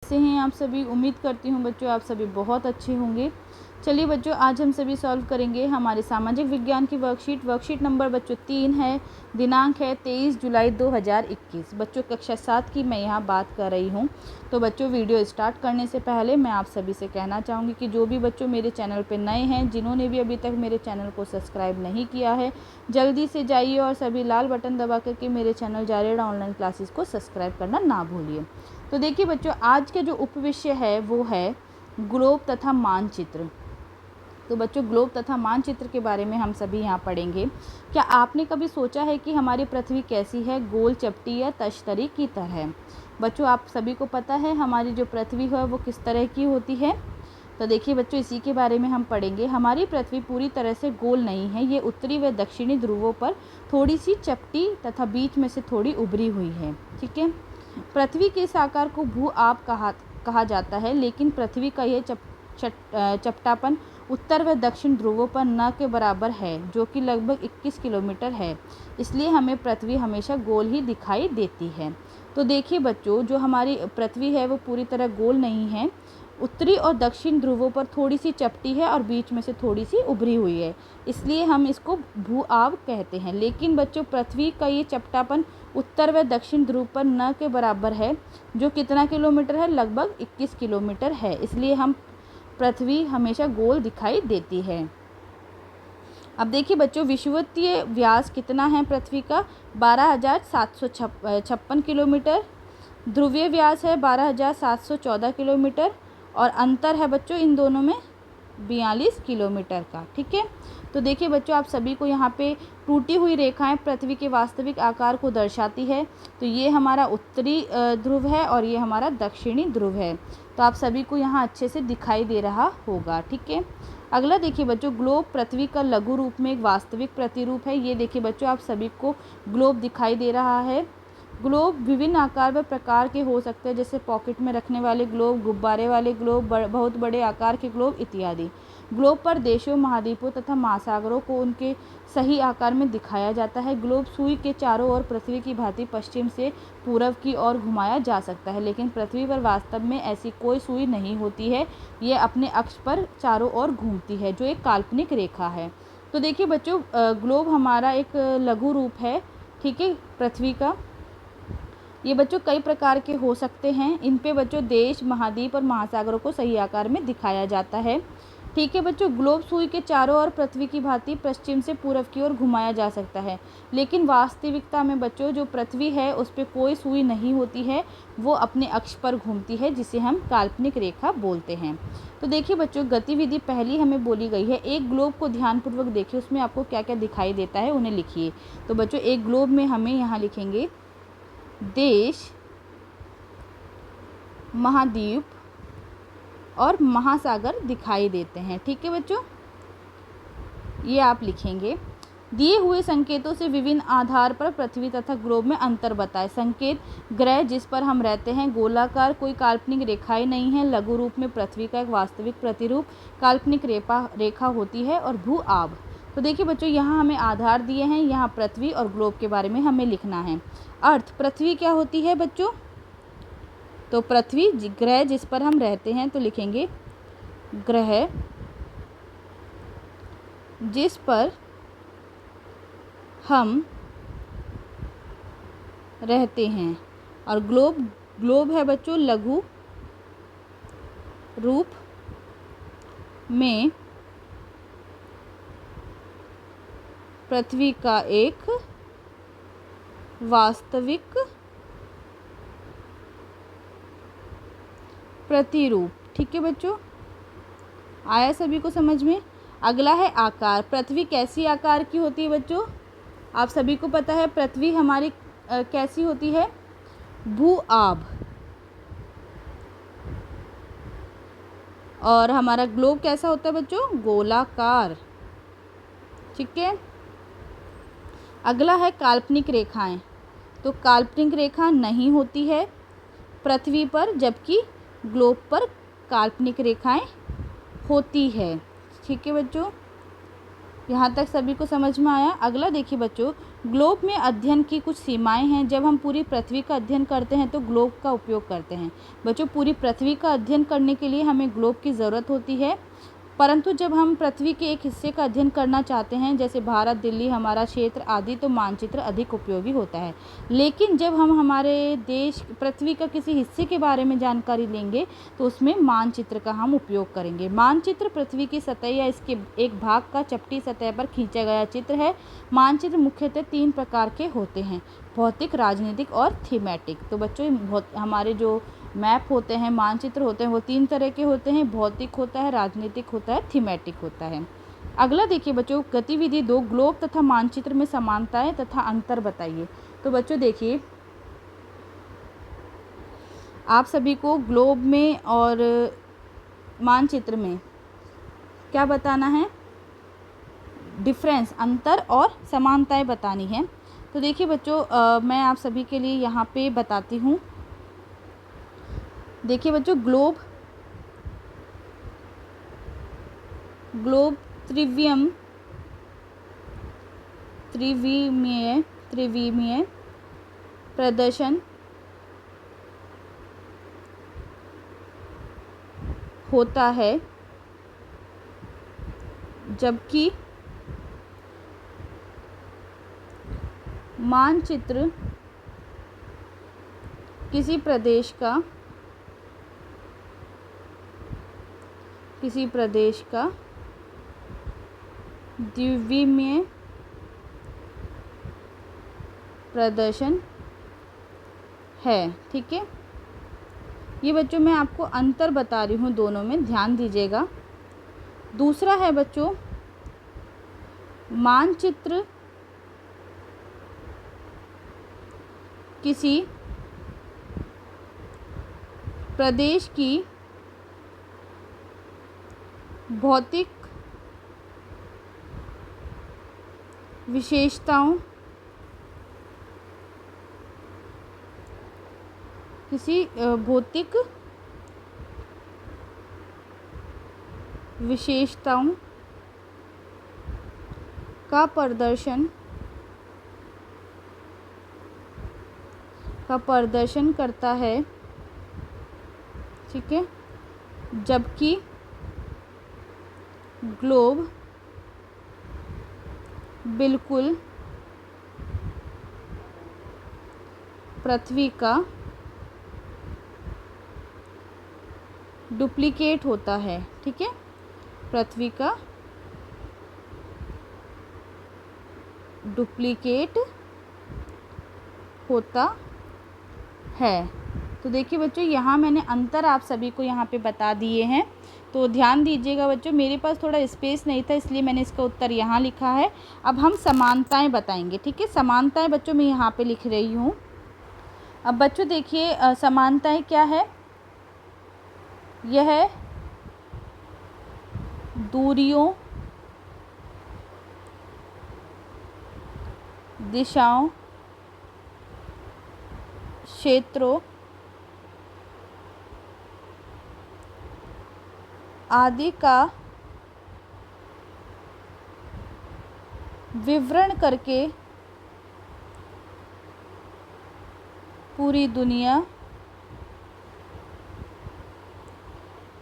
कैसे हैं आप सभी। उम्मीद करती हूँ बच्चों आप सभी बहुत अच्छे होंगे। चलिए बच्चों, आज हम सभी सॉल्व करेंगे हमारे सामाजिक विज्ञान की वर्कशीट नंबर बच्चों 3 है। दिनांक है 23 जुलाई 2021। बच्चों कक्षा 7 की मैं यहाँ बात कर रही हूँ। तो बच्चों, वीडियो स्टार्ट करने से पहले मैं आप सभी से कहना चाहूँगी कि जो भी बच्चों मेरे चैनल पर नए हैं, जिन्होंने भी अभी तक मेरे चैनल को सब्सक्राइब नहीं किया है, जल्दी से जाइए और सभी लाल बटन दबा करके मेरे चैनल जारेड ऑनलाइन क्लासेस को सब्सक्राइब करना ना भूलिए। तो देखिए बच्चों, आज का जो उपविषय है वो है ग्लोब तथा मानचित्र। तो बच्चों, ग्लोब तथा मानचित्र के बारे में हम सभी यहाँ पढ़ेंगे। क्या आपने कभी सोचा है कि हमारी पृथ्वी कैसी है, गोल, चपटी या तश्तरी की तरह? बच्चों, आप सभी को पता है हमारी जो पृथ्वी है वो किस तरह की होती है। तो देखिए बच्चों, इसी के बारे में हम पढ़ेंगे। हमारी पृथ्वी पूरी तरह से गोल नहीं है, ये उत्तरी व दक्षिणी ध्रुवों पर थोड़ी सी चपटी तथा बीच में से थोड़ी उभरी हुई है। ठीक है। पृथ्वी के इस आकार को भू आप कहा जाता है, लेकिन पृथ्वी का यह चपटापन उत्तर व दक्षिण ध्रुवों पर न के बराबर है, जो कि लगभग 21 किलोमीटर है। इसलिए हमें पृथ्वी हमेशा गोल ही दिखाई देती है। तो देखिए बच्चों, जो हमारी पृथ्वी है वो पूरी तरह गोल नहीं है। उत्तरी और दक्षिण ध्रुवों पर थोड़ी सी चपटी है और बीच में से थोड़ी सी उभरी हुई है, इसलिए हम इसको भू आव कहते हैं। लेकिन बच्चों, पृथ्वी का ये चपटापन उत्तर व दक्षिण ध्रुव पर न के बराबर है, जो कितना किलोमीटर है, लगभग 21 किलोमीटर है। इसलिए हम पृथ्वी हमेशा गोल दिखाई देती है। अब देखिए बच्चों, विषुवतीय व्यास कितना है पृथ्वी का? 12,756 किलोमीटर। ध्रुवीय व्यास है 12,714 किलोमीटर और अंतर है बच्चों इन दोनों में 42 किलोमीटर का। ठीक है। तो देखिए बच्चों, आप सभी को यहाँ पे टूटी हुई रेखाएं पृथ्वी के वास्तविक आकार को दर्शाती है। तो ये हमारा उत्तरी ध्रुव है और ये हमारा दक्षिणी ध्रुव है। तो आप सभी को यहाँ अच्छे से दिखाई दे रहा होगा। ठीक है। अगला देखिए बच्चों, ग्लोब पृथ्वी का लघु रूप में एक वास्तविक प्रतिरूप है। ये देखिए बच्चों, आप सभी को ग्लोब दिखाई दे रहा है। ग्लोब विभिन्न आकार व प्रकार के हो सकते हैं, जैसे पॉकेट में रखने वाले ग्लोब, गुब्बारे वाले ग्लोब, बहुत बड़े आकार के ग्लोब इत्यादि। ग्लोब पर देशों, महाद्वीपों तथा महासागरों को उनके सही आकार में दिखाया जाता है। ग्लोब सुई के चारों ओर पृथ्वी की भांति पश्चिम से पूर्व की ओर घुमाया जा सकता है, लेकिन पृथ्वी पर वास्तव में ऐसी कोई सुई नहीं होती है। ये अपने अक्ष पर चारों ओर घूमती है, जो एक काल्पनिक रेखा है। तो देखिए बच्चों, ग्लोब हमारा एक लघु रूप है। ठीक है, पृथ्वी का। ये बच्चों कई प्रकार के हो सकते हैं। इन पे बच्चों देश, महाद्वीप और महासागरों को सही आकार में दिखाया जाता है। ठीक है बच्चों, ग्लोब सुई के चारों ओर पृथ्वी की भांति पश्चिम से पूर्व की ओर घुमाया जा सकता है, लेकिन वास्तविकता में बच्चों जो पृथ्वी है उस पर कोई सुई नहीं होती है, वो अपने अक्ष पर घूमती है, जिसे हम काल्पनिक रेखा बोलते हैं। तो देखिए बच्चों, गतिविधि पहली हमें बोली गई है। एक ग्लोब को ध्यानपूर्वक देखिए, उसमें आपको क्या क्या दिखाई देता है उन्हें लिखिए। तो बच्चों, एक ग्लोब में हमें यहाँ लिखेंगे देश, महाद्वीप और महासागर दिखाई देते हैं। ठीक है बच्चों, ये आप लिखेंगे। दिए हुए संकेतों से विभिन्न आधार पर पृथ्वी तथा ग्लोब में अंतर बताएं। संकेत: ग्रह जिस पर हम रहते हैं गोलाकार, कोई काल्पनिक रेखाएं नहीं है। लघु रूप में पृथ्वी का एक वास्तविक प्रतिरूप काल्पनिक रेखा होती है। और भू आभ। तो देखिए बच्चों, यहाँ हमें आधार दिए हैं, यहाँ पृथ्वी और ग्लोब के बारे में हमें लिखना है। अर्थ: पृथ्वी क्या होती है बच्चों? तो पृथ्वी ग्रह जिस पर हम रहते हैं, तो लिखेंगे ग्रह जिस पर हम रहते हैं। और ग्लोब है बच्चों लघु रूप में पृथ्वी का एक वास्तविक प्रतिरूप। ठीक है बच्चों, आया सभी को समझ में? अगला है आकार। पृथ्वी कैसी आकार की होती है बच्चों? आप सभी को पता है पृथ्वी हमारी कैसी होती है? भू आभ। और हमारा ग्लोब कैसा होता है बच्चों? गोलाकार। ठीक है। अगला है काल्पनिक रेखाएं। तो काल्पनिक रेखा नहीं होती है पृथ्वी पर, जबकि ग्लोब पर काल्पनिक रेखाएं होती है। ठीक है बच्चों, यहाँ तक सभी को समझ में आया? अगला देखिए बच्चों, ग्लोब में अध्ययन की कुछ सीमाएं हैं। जब हम पूरी पृथ्वी का अध्ययन करते हैं तो ग्लोब का उपयोग करते हैं। बच्चों, पूरी पृथ्वी का अध्ययन करने के लिए हमें ग्लोब की ज़रूरत होती है, परंतु जब हम पृथ्वी के एक हिस्से का अध्ययन करना चाहते हैं, जैसे भारत, दिल्ली, हमारा क्षेत्र आदि, तो मानचित्र अधिक उपयोगी होता है। लेकिन जब हम हमारे देश, पृथ्वी का किसी हिस्से के बारे में जानकारी लेंगे तो उसमें मानचित्र का हम उपयोग करेंगे। मानचित्र पृथ्वी की सतह या इसके एक भाग का चपटी सतह पर खींचा गया चित्र है। मानचित्र मुख्यतः 3 प्रकार के होते हैं: भौतिक, राजनीतिक और थीमेटिक। तो बच्चों, हमारे जो मैप होते हैं, मानचित्र होते हैं, वो 3 तरह के होते हैं: भौतिक होता है, राजनीतिक होता है, थीमेटिक होता है। अगला देखिए बच्चों, गतिविधि 2, ग्लोब तथा मानचित्र में समानताएं तथा अंतर बताइए। तो बच्चों देखिए, आप सभी को ग्लोब में और मानचित्र में क्या बताना है? डिफरेंस, अंतर और समानताएं बतानी है। तो देखिए बच्चों, मैं आप सभी के लिए यहाँ पे बताती हूँ। देखिए बच्चों, ग्लोब त्रिविमीय प्रदर्शन होता है, जबकि मानचित्र किसी प्रदेश का द्विविमीय प्रदर्शन है। ठीक है, ये बच्चों मैं आपको अंतर बता रही हूँ दोनों में, ध्यान दीजिएगा। दूसरा है बच्चों, मानचित्र किसी प्रदेश की भौतिक विशेषताओं का प्रदर्शन करता है। ठीक है, जबकि ग्लोब बिल्कुल पृथ्वी का डुप्लीकेट होता है। ठीक है, पृथ्वी का डुप्लीकेट होता है। तो देखिए बच्चों, यहाँ मैंने अंतर आप सभी को यहाँ पे बता दिए हैं। तो ध्यान दीजिएगा बच्चों, मेरे पास थोड़ा स्पेस नहीं था इसलिए मैंने इसका उत्तर यहाँ लिखा है। अब हम समानताएं बताएंगे। ठीक है, समानताएं बच्चों मैं यहाँ पे लिख रही हूँ। अब बच्चों देखिए, समानताएं क्या है? यह दूरियों, दिशाओं, क्षेत्रों आदि का विवरण करके पूरी दुनिया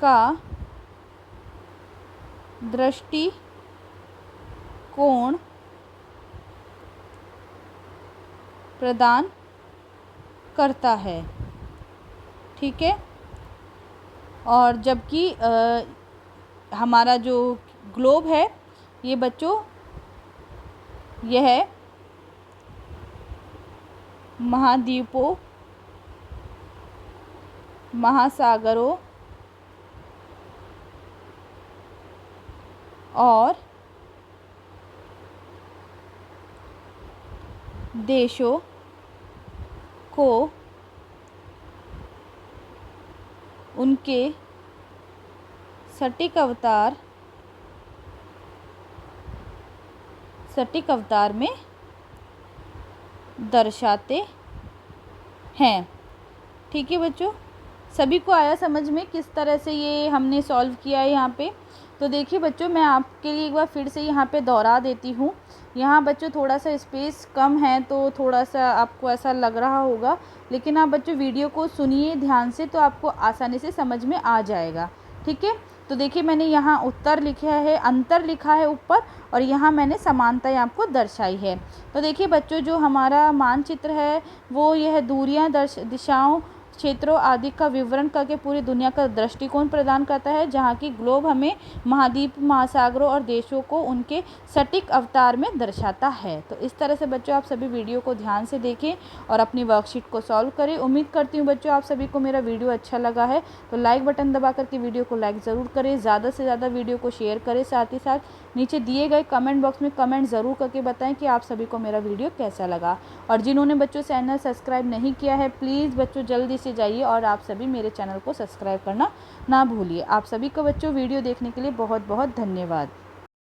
का दृष्टिकोण प्रदान करता है। ठीक है, और जबकि हमारा जो ग्लोब है ये बच्चों, यह महाद्वीपों, महासागरों और देशों को उनके सटीक अवतार में दर्शाते हैं। ठीक है बच्चों, सभी को आया समझ में किस तरह से ये हमने सॉल्व किया है यहाँ पे? तो देखिए बच्चों, मैं आपके लिए एक बार फिर से यहाँ पे दोहरा देती हूँ। यहाँ बच्चों थोड़ा सा स्पेस कम है तो थोड़ा सा आपको ऐसा लग रहा होगा, लेकिन आप बच्चों वीडियो को सुनिए ध्यान से तो आपको आसानी से समझ में आ जाएगा। ठीक है, तो देखिए मैंने यहाँ उत्तर लिखा है, अंतर लिखा है ऊपर, और यहाँ मैंने समानताएं आपको दर्शाई है। तो देखिए बच्चों जो हमारा मानचित्र है वो यह दूरियाँ, दिशाओं, क्षेत्रों आदि का विवरण करके पूरी दुनिया का दृष्टिकोण प्रदान करता है, जहाँ की ग्लोब हमें महाद्वीप, महासागरों और देशों को उनके सटीक अवतार में दर्शाता है। तो इस तरह से बच्चों आप सभी वीडियो को ध्यान से देखें और अपनी वर्कशीट को सॉल्व करें। उम्मीद करती हूँ बच्चों आप सभी को मेरा वीडियो अच्छा लगा है, तो लाइक बटन दबा करके वीडियो को लाइक ज़रूर करें, ज़्यादा से ज़्यादा वीडियो को शेयर करें, साथ ही साथ नीचे दिए गए कमेंट बॉक्स में कमेंट ज़रूर करके बताएं कि आप सभी को मेरा वीडियो कैसा लगा। और जिन्होंने बच्चों चैनल सब्सक्राइब नहीं किया है प्लीज़ बच्चों जल्दी से जाइए और आप सभी मेरे चैनल को सब्सक्राइब करना ना भूलिए। आप सभी को बच्चों वीडियो देखने के लिए बहुत बहुत धन्यवाद।